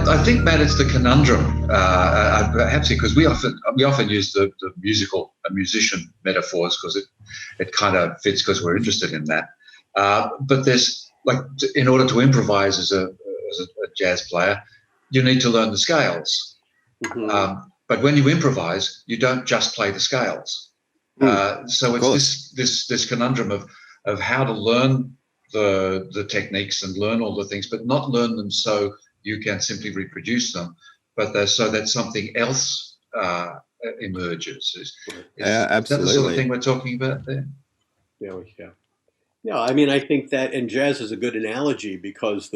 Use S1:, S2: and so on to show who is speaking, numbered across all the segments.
S1: I think, Matt, it's the conundrum. Perhaps because we often use the musical and musician metaphors because it kind of fits because we're interested in that. But there's in order to improvise as a jazz player, you need to learn the scales.
S2: Mm-hmm.
S1: But when you improvise, you don't just play the scales. So it's this conundrum of how to learn the techniques and learn all the things, but not learn them so you can simply reproduce them, but so that something else emerges.
S2: Absolutely.
S1: Is that the sort of thing we're talking about there?
S2: Yeah. Yeah, I mean, I think that, and jazz is a good analogy because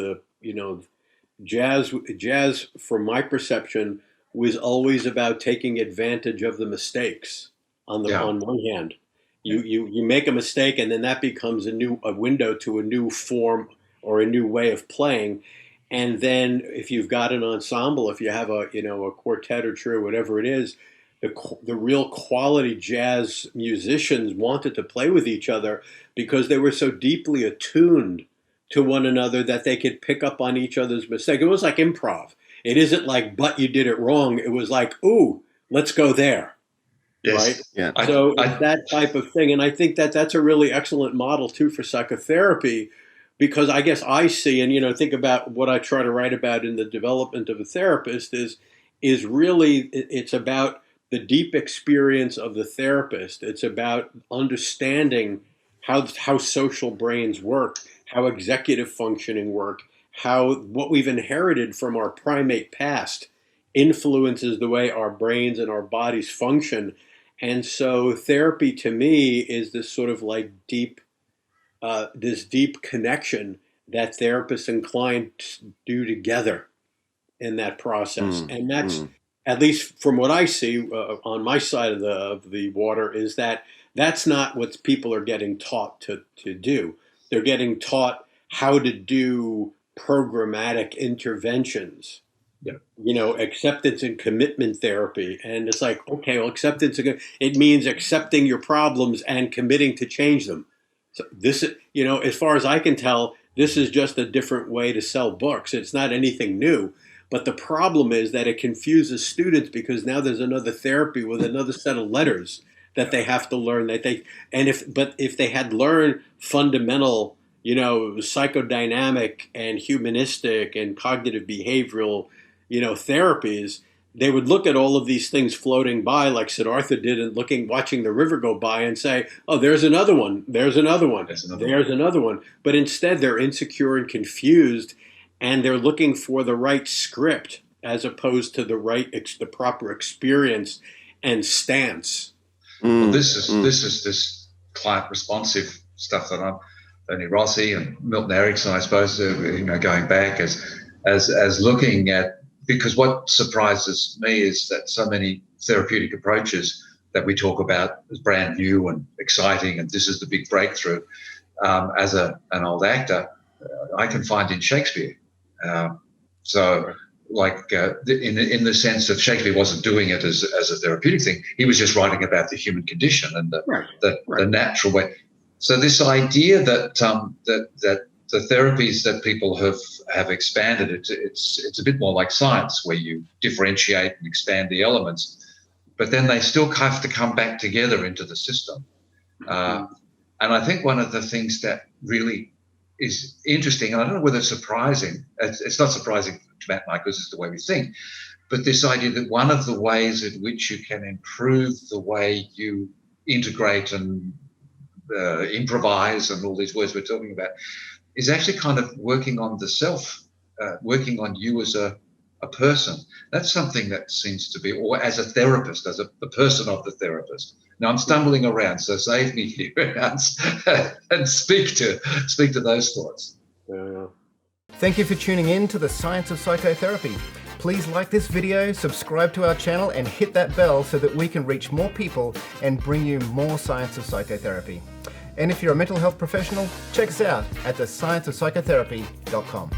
S2: jazz, from my perception, was always about taking advantage of the mistakes. On one hand, you make a mistake, and then that becomes a window to a new form or a new way of playing. And then if you've got an ensemble, if you have a quartet or trio, whatever it is, the real quality jazz musicians wanted to play with each other because they were so deeply attuned to one another that they could pick up on each other's mistake. It was like improv. It isn't like, but you did it wrong. It was like, ooh, let's go there.
S1: Yes.
S2: Right?
S1: Yeah.
S2: So it's that type of thing. And I think that that's a really excellent model too for psychotherapy, because I guess I see, and think about what I try to write about in the development of a therapist is really, it's about the deep experience of the therapist. It's about understanding how social brains work, how executive functioning work, how what we've inherited from our primate past influences the way our brains and our bodies function. And so therapy to me is this sort of like this deep connection that therapists and clients do together in that process. And that's, at least from what I see on my side of the water, is that that's not what people are getting taught to do. They're getting taught how to do programmatic interventions. Yeah. Acceptance and commitment therapy. And it's like, okay, well, it means accepting your problems and committing to change them. So this is, as far as I can tell, this is just a different way to sell books. It's not anything new. But the problem is that it confuses students because now there's another therapy with another set of letters that they have to learn. If they had learned fundamental, psychodynamic and humanistic and cognitive behavioral, therapies, they would look at all of these things floating by like Siddhartha did, and watching the river go by and say, oh, there's another one. There's another one. There's another one. But instead they're insecure and confused, and they're looking for the right script as opposed to the proper experience and stance.
S1: Well, this is this client responsive stuff that Tony Rossi and Milton Erickson, I suppose, going back as looking at, because what surprises me is that so many therapeutic approaches that we talk about as brand new and exciting, and this is the big breakthrough. As an old actor, I can find in Shakespeare. In the sense that Shakespeare wasn't doing it as a therapeutic thing, he was just writing about the human condition and the natural way. So this idea that the therapies that people have expanded, it's a bit more like science, where you differentiate and expand the elements, but then they still have to come back together into the system. And I think one of the things that really is interesting, and I don't know whether it's surprising, it's not surprising to Matt and I because it's the way we think, but this idea that one of the ways in which you can improve the way you integrate and improvise and all these words we're talking about is actually kind of working on the self, working on you as a person. That's something that seems to be, or as a therapist, as the person of the therapist. Now I'm stumbling around, so save me here and speak to those thoughts.
S2: Yeah.
S3: Thank you for tuning in to the Science of Psychotherapy. Please like this video, subscribe to our channel, and hit that bell so that we can reach more people and bring you more Science of Psychotherapy. And if you're a mental health professional, check us out at thescienceofpsychotherapy.com.